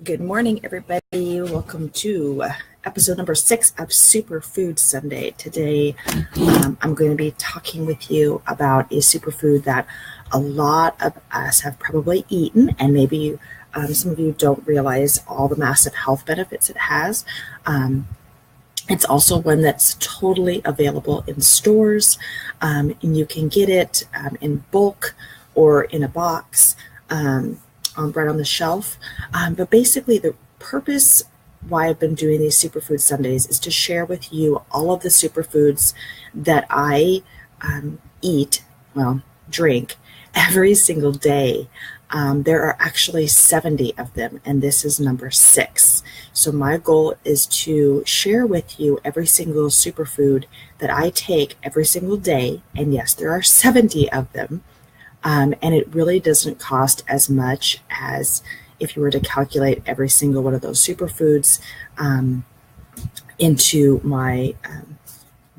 Good morning, everybody. Welcome to episode number 6 of Superfood Sunday. Today, I'm going to be talking with you about a superfood that a lot of us have probably eaten, and maybe some of you don't realize all the massive health benefits it has. It's also one that's totally available in stores, and you can get it in bulk or in a box. Right on the shelf. But basically the purpose why I've been doing these Superfood Sundays is to share with you all of the superfoods that I drink every single day. There are actually 70 of them, and this is number 6. So my goal is to share with you every single superfood that I take every single day. And yes, there are 70 of them. And it really doesn't cost as much as if you were to calculate every single one of those superfoods into my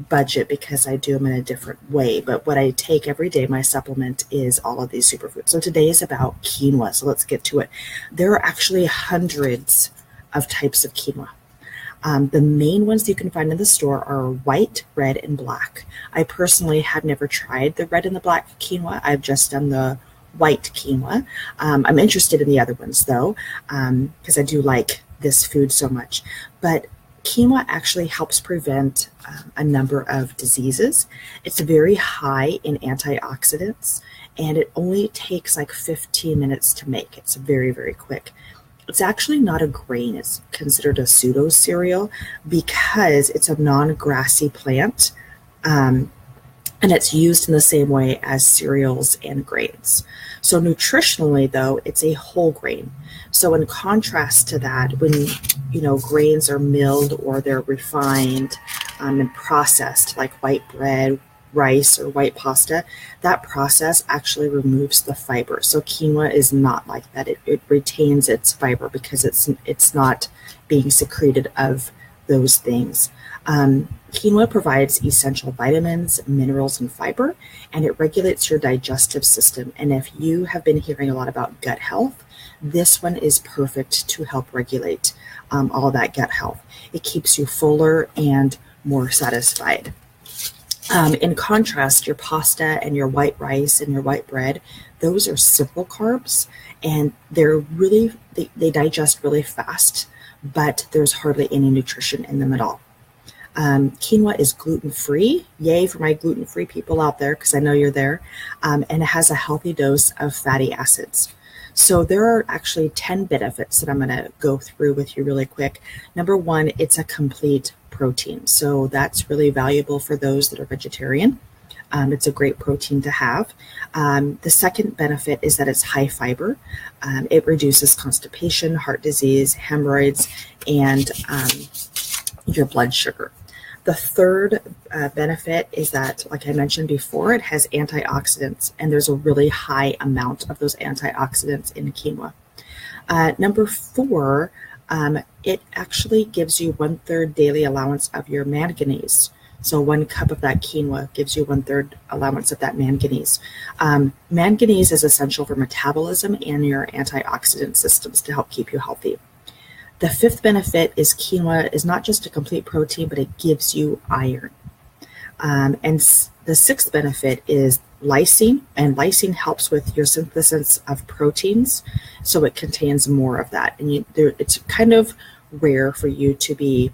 budget, because I do them in a different way. But what I take every day, my supplement, is all of these superfoods. So today is about quinoa. So let's get to it. There are actually hundreds of types of quinoa. The main ones you can find in the store are white, red, and black. I personally have never tried the red and the black quinoa. I've just done the white quinoa. I'm interested in the other ones though, because I do like this food so much. But quinoa actually helps prevent a number of diseases. It's very high in antioxidants, and it only takes like 15 minutes to make. It's very, very quick. It's actually not a grain. It's considered a pseudo cereal because it's a non-grassy plant, and it's used in the same way as cereals and grains. So nutritionally, though, it's a whole grain. So in contrast to that, when grains are milled or they're refined and processed, like white bread, rice, or white pasta, that process actually removes the fiber. So quinoa is not like that. It retains its fiber because it's not being secreted of those things. Quinoa provides essential vitamins, minerals, and fiber, and it regulates your digestive system. And if you have been hearing a lot about gut health, this one is perfect to help regulate all that gut health. It keeps you fuller and more satisfied. In contrast, your pasta and your white rice and your white bread, those are simple carbs, and they digest really fast, but there's hardly any nutrition in them at all. Quinoa is gluten-free. Yay for my gluten-free people out there, because I know you're there. And it has a healthy dose of fatty acids. So there are actually 10 benefits that I'm going to go through with you really quick. Number 1, it's a complete protein. So that's really valuable for those that are vegetarian. It's a great protein to have. The second benefit is that it's high fiber. It reduces constipation, heart disease, hemorrhoids, and your blood sugar. The third benefit is that, like I mentioned before, it has antioxidants, and there's a really high amount of those antioxidants in quinoa. Number 4, it actually gives you 1/3 daily allowance of your manganese. So 1 cup of that quinoa gives you 1/3 allowance of that manganese. Manganese is essential for metabolism and your antioxidant systems to help keep you healthy. The 5th benefit is quinoa is not just a complete protein, but it gives you iron. And the 6th benefit is lysine, and lysine helps with your synthesis of proteins, so it contains more of that. And it's kind of rare for you to be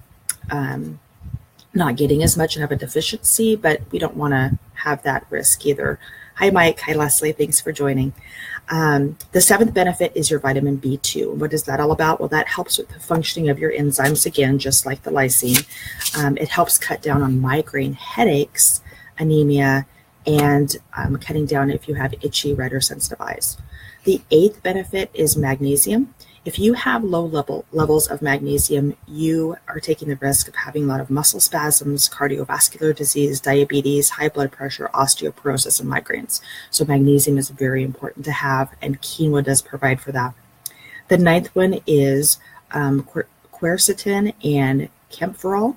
not getting as much and have a deficiency, but we don't want to have that risk either. Hi, Mike. Hi, Leslie. Thanks for joining. The 7th benefit is your vitamin B2. What is that all about? Well, that helps with the functioning of your enzymes, again, just like the lysine. It helps cut down on migraine, headaches, anemia, and cutting down if you have itchy, red, or sensitive eyes. The 8th benefit is magnesium. If you have low levels of magnesium, you are taking the risk of having a lot of muscle spasms, cardiovascular disease, diabetes, high blood pressure, osteoporosis, and migraines. So magnesium is very important to have, and quinoa does provide for that. The 9th one is quercetin and camphorol,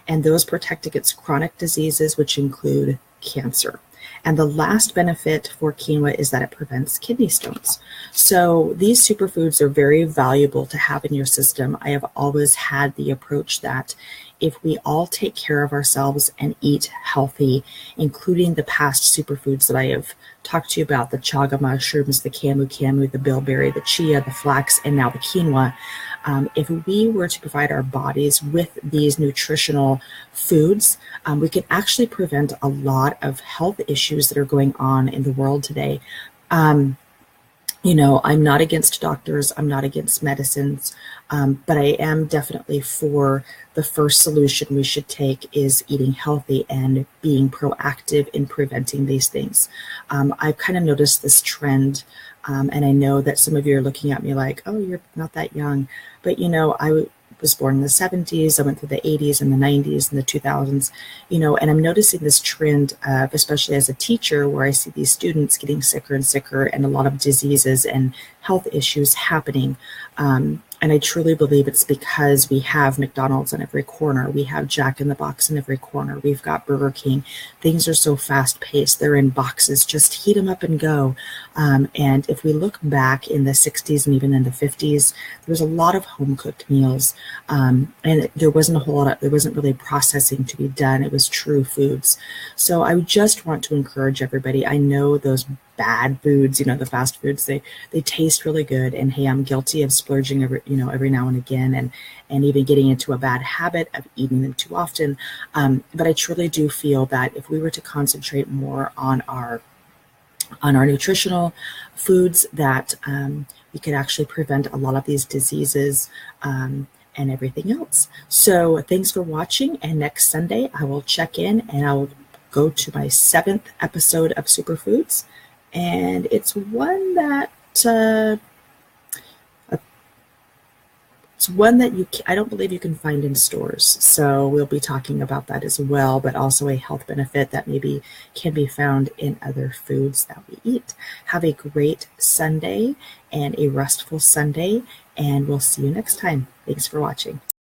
and those protect against chronic diseases, which include cancer. And the last benefit for quinoa is that it prevents kidney stones. So these superfoods are very valuable to have in your system. I have always had the approach that if we all take care of ourselves and eat healthy, including the past superfoods that I have talked to you about, the chaga mushrooms, the camu, the bilberry, the chia, the flax, and now the quinoa, if we were to provide our bodies with these nutritional foods, we can actually prevent a lot of health issues that are going on in the world today. I'm not against doctors, I'm not against medicines, but I am definitely for the first solution we should take is eating healthy and being proactive in preventing these things. I've kind of noticed this trend, and I know that some of you are looking at me like, oh, you're not that young, but I was born in the 70s, I went through the 80s and the 90s and the 2000s, and I'm noticing this trend, especially as a teacher, where I see these students getting sicker and sicker and a lot of diseases and health issues happening. And I truly believe it's because we have McDonald's on every corner. We have Jack in the Box in every corner. We've got Burger King. Things are so fast paced. They're in boxes. Just heat them up and go. And if we look back in the 60s and even in the 50s, there was a lot of home cooked meals. And there wasn't really processing to be done. It was true foods. So I just want to encourage everybody. I know those bad foods, the fast foods, they taste really good. And hey, I'm guilty of splurging every now and again, and even getting into a bad habit of eating them too often. But I truly do feel that if we were to concentrate more on our nutritional foods, that we could actually prevent a lot of these diseases and everything else. So thanks for watching. And next Sunday, I will check in and I'll go to my 7th episode of Superfoods. And it's one that I don't believe you can find in stores. So we'll be talking about that as well, but also a health benefit that maybe can be found in other foods that we eat. Have a great Sunday and a restful Sunday, and we'll see you next time. Thanks for watching.